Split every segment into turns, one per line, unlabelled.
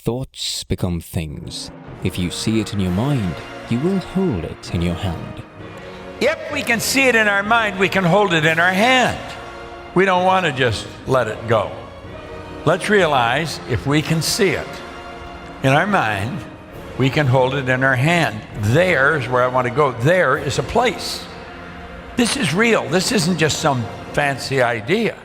Thoughts become things. If you see it in your mind, you will hold it in your hand.
If we can see it in our mind, we can hold it in our hand. We don't want to just let it go. Let's realize if we can see it in our mind, we can hold it in our hand. There is where I want to go. There is a place. This is real. This isn't just some fancy idea.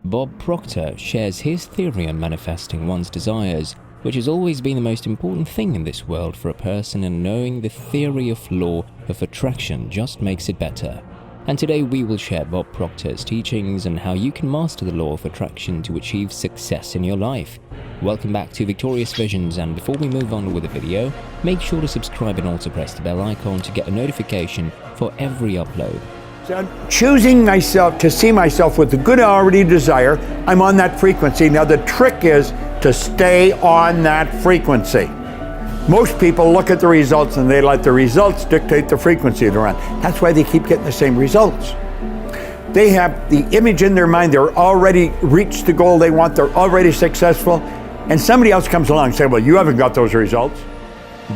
Bob Proctor shares his theory on manifesting one's desires, which has always been the most important thing in this world for a person, and knowing the theory of law of attraction just makes it better. And today we will share Bob Proctor's teachings on how you can master the law of attraction to achieve success in your life. Welcome back to Victorious Visions, and before we move on with the video, make sure to subscribe and also press the bell icon to get a notification for every upload.
So choosing myself to see myself with the good I already desire, I'm on that frequency. Now the trick is to stay on that frequency. Most people look at the results and they let the results dictate the frequency they're on. That's why they keep getting the same results. They have the image in their mind, they're already reached the goal they want, they're already successful, and somebody else comes along and says, well, you haven't got those results.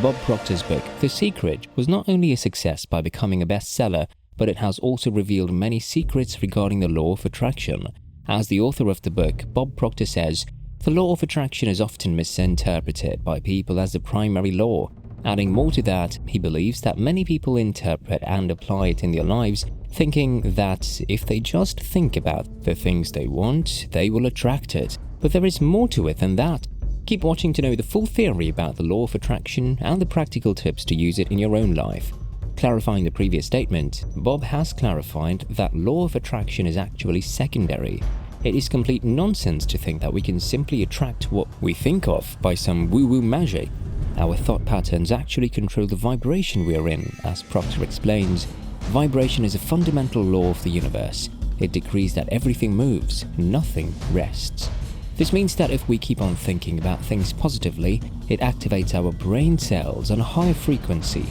Bob Proctor's book, The Secret, was not only a success by becoming a bestseller, but it has also revealed many secrets regarding the law of attraction. As the author of the book, Bob Proctor says, the law of attraction is often misinterpreted by people as the primary law. Adding more to that, he believes that many people interpret and apply it in their lives, thinking that if they just think about the things they want, they will attract it. But there is more to it than that. Keep watching to know the full theory about the law of attraction and the practical tips to use it in your own life. Clarifying the previous statement, Bob has clarified that law of attraction is actually secondary. It is complete nonsense to think that we can simply attract what we think of by some woo-woo magic. Our thought patterns actually control the vibration we are in. As Proctor explains, vibration is a fundamental law of the universe. It decrees that everything moves, nothing rests. This means that if we keep on thinking about things positively, it activates our brain cells on a higher frequency.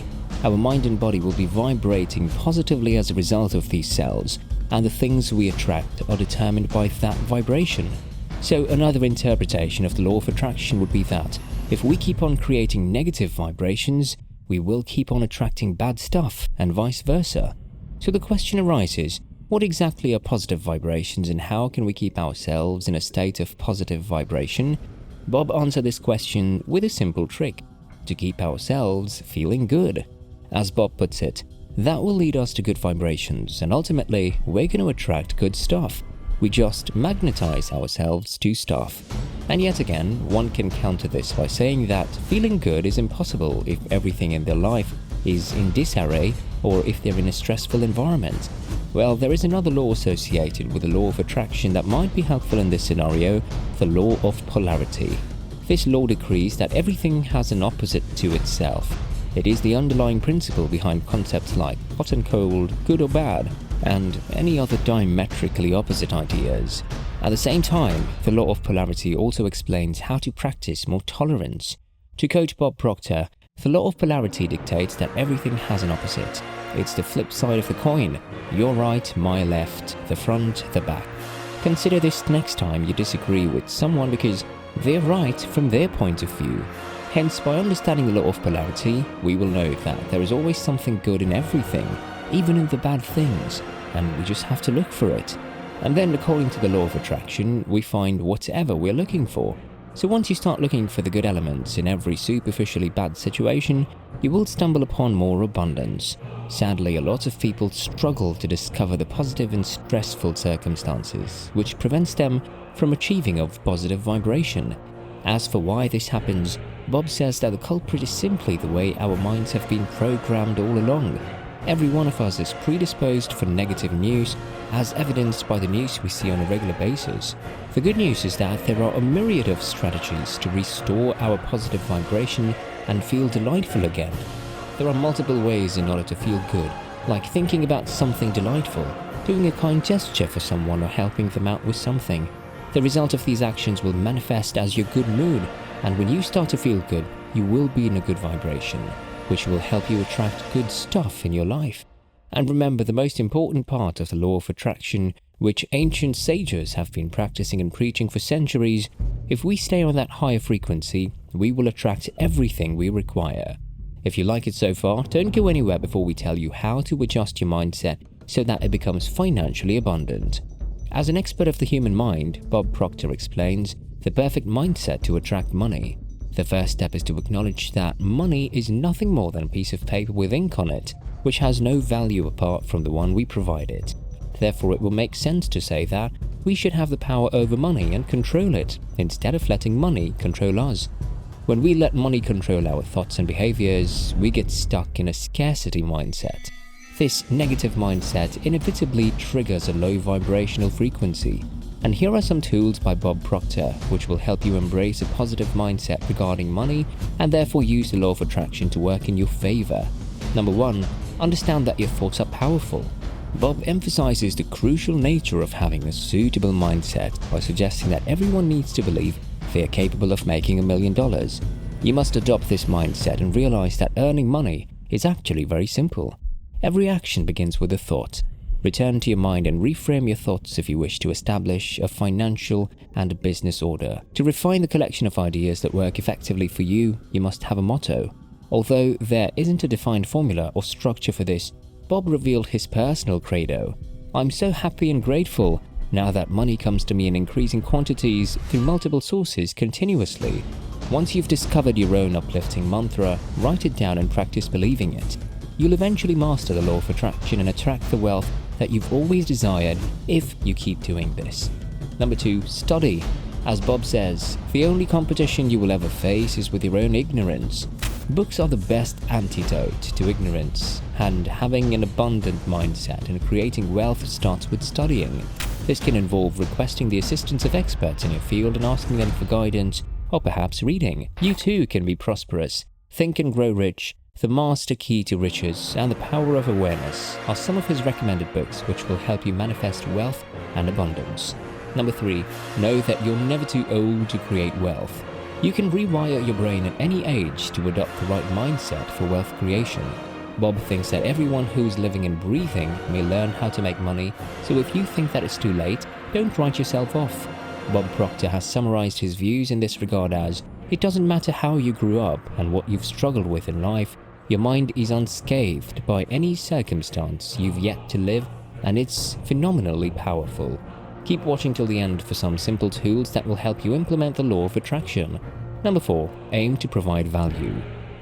Our mind and body will be vibrating positively as a result of these cells, and the things we attract are determined by that vibration. So another interpretation of the law of attraction would be that if we keep on creating negative vibrations, we will keep on attracting bad stuff, and vice versa. So the question arises, what exactly are positive vibrations and how can we keep ourselves in a state of positive vibration? Bob answered this question with a simple trick: to keep ourselves feeling good. As Bob puts it, that will lead us to good vibrations, and ultimately, we're going to attract good stuff. We just magnetize ourselves to stuff. And yet again, one can counter this by saying that feeling good is impossible if everything in their life is in disarray or if they're in a stressful environment. Well, there is another law associated with the law of attraction that might be helpful in this scenario, the law of polarity. This law decrees that everything has an opposite to itself. It is the underlying principle behind concepts like hot and cold, good or bad, and any other diametrically opposite ideas. At the same time, the law of polarity also explains how to practice more tolerance. To quote Bob Proctor, the law of polarity dictates that everything has an opposite. It's the flip side of the coin. Your right, my left, the front, the back. Consider this next time you disagree with someone because they're right from their point of view. Hence, by understanding the law of polarity, we will know that there is always something good in everything, even in the bad things, and we just have to look for it. And then, according to the law of attraction, we find whatever we're looking for. So once you start looking for the good elements in every superficially bad situation, you will stumble upon more abundance. Sadly, a lot of people struggle to discover the positive in stressful circumstances, which prevents them from achieving of positive vibration. As for why this happens, Bob says that the culprit is simply the way our minds have been programmed all along. Every one of us is predisposed for negative news, as evidenced by the news we see on a regular basis. The good news is that there are a myriad of strategies to restore our positive vibration and feel delightful again. There are multiple ways in order to feel good, like thinking about something delightful, doing a kind gesture for someone or helping them out with something. The result of these actions will manifest as your good mood, and when you start to feel good, you will be in a good vibration, which will help you attract good stuff in your life. And remember the most important part of the law of attraction, which ancient sages have been practicing and preaching for centuries. If we stay on that higher frequency, we will attract everything we require. If you like it so far, don't go anywhere before we tell you how to adjust your mindset so that it becomes financially abundant. As an expert of the human mind, Bob Proctor explains the perfect mindset to attract money. The first step is to acknowledge that money is nothing more than a piece of paper with ink on it, which has no value apart from the one we provide it. Therefore, it will make sense to say that we should have the power over money and control it, instead of letting money control us. When we let money control our thoughts and behaviors, we get stuck in a scarcity mindset. This negative mindset inevitably triggers a low vibrational frequency. And here are some tools by Bob Proctor which will help you embrace a positive mindset regarding money and therefore use the law of attraction to work in your favor. Number 1. Understand that your thoughts are powerful. Bob emphasizes the crucial nature of having a suitable mindset by suggesting that everyone needs to believe they are capable of making $1 million. You must adopt this mindset and realize that earning money is actually very simple. Every action begins with a thought. Return to your mind and reframe your thoughts if you wish to establish a financial and business order. To refine the collection of ideas that work effectively for you, you must have a motto. Although there isn't a defined formula or structure for this, Bob revealed his personal credo. I'm so happy and grateful now that money comes to me in increasing quantities through multiple sources continuously. Once you've discovered your own uplifting mantra, write it down and practice believing it. You'll eventually master the law of attraction and attract the wealth that you've always desired if you keep doing this. Number 2, study. As Bob says, the only competition you will ever face is with your own ignorance. Books are the best antidote to ignorance, and having an abundant mindset and creating wealth starts with studying. This can involve requesting the assistance of experts in your field and asking them for guidance, or perhaps reading. You too can be prosperous. Think and Grow Rich, The Master Key to Riches, and The Power of Awareness are some of his recommended books which will help you manifest wealth and abundance. Number 3, know that you're never too old to create wealth. You can rewire your brain at any age to adopt the right mindset for wealth creation. Bob thinks that everyone who's living and breathing may learn how to make money, so if you think that it's too late, don't write yourself off. Bob Proctor has summarized his views in this regard as, it doesn't matter how you grew up and what you've struggled with in life, your mind is unscathed by any circumstance you've yet to live, and it's phenomenally powerful. Keep watching till the end for some simple tools that will help you implement the law of attraction. Number 4, aim to provide value.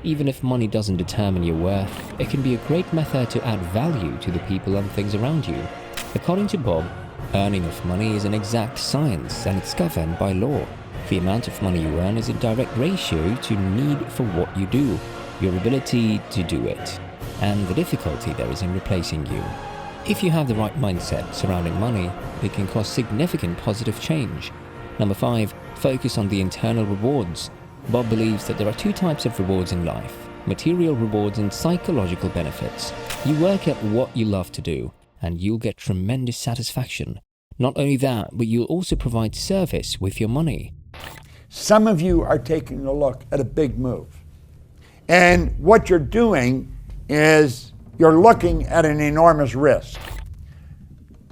Even if money doesn't determine your worth, it can be a great method to add value to the people and things around you. According to Bob, earning of money is an exact science and it's governed by law. The amount of money you earn is in direct ratio to need for what you do, your ability to do it, and the difficulty there is in replacing you. If you have the right mindset surrounding money, it can cause significant positive change. Number 5, focus on the internal rewards. Bob believes that there are 2 types of rewards in life: material rewards and psychological benefits. You work at what you love to do, and you'll get tremendous satisfaction. Not only that, but you'll also provide service with your money.
Some of you are taking a look at a big move. And what you're doing is you're looking at an enormous risk.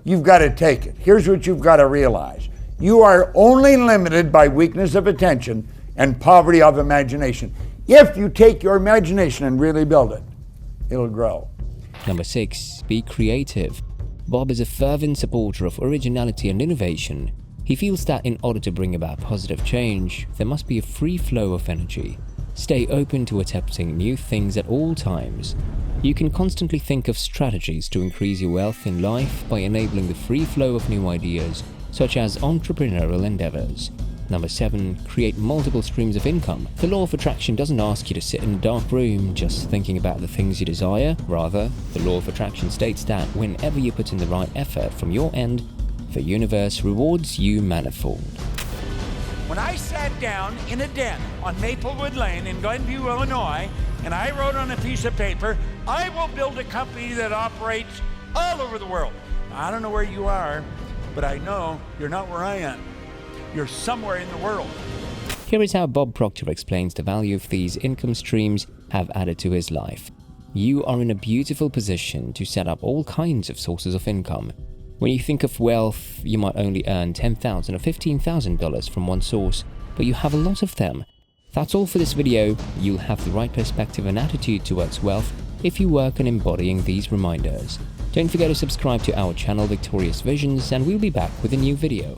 You've got to take it. Here's what you've got to realize. You are only limited by weakness of attention and poverty of imagination. If you take your imagination and really build it, it'll grow.
Number 6, be creative. Bob is a fervent supporter of originality and innovation. He feels that in order to bring about positive change, there must be a free flow of energy. Stay open to attempting new things at all times. You can constantly think of strategies to increase your wealth in life by enabling the free flow of new ideas, such as entrepreneurial endeavors. Number 7, create multiple streams of income. The law of attraction doesn't ask you to sit in a dark room just thinking about the things you desire. Rather, the law of attraction states that whenever you put in the right effort from your end, the universe rewards you manifold.
When I sat down in a den on Maplewood Lane in Glenview, Illinois, and I wrote on a piece of paper, I will build a company that operates all over the world. I don't know where you are, but I know you're not where I am. You're somewhere in the world.
Here is how Bob Proctor explains the value of these income streams have added to his life. You are in a beautiful position to set up all kinds of sources of income. When you think of wealth, you might only earn $10,000 or $15,000 from one source, but you have a lot of them. That's all for this video. You'll have the right perspective and attitude towards wealth if you work on embodying these reminders. Don't forget to subscribe to our channel Victorious Visions, and we'll be back with a new video.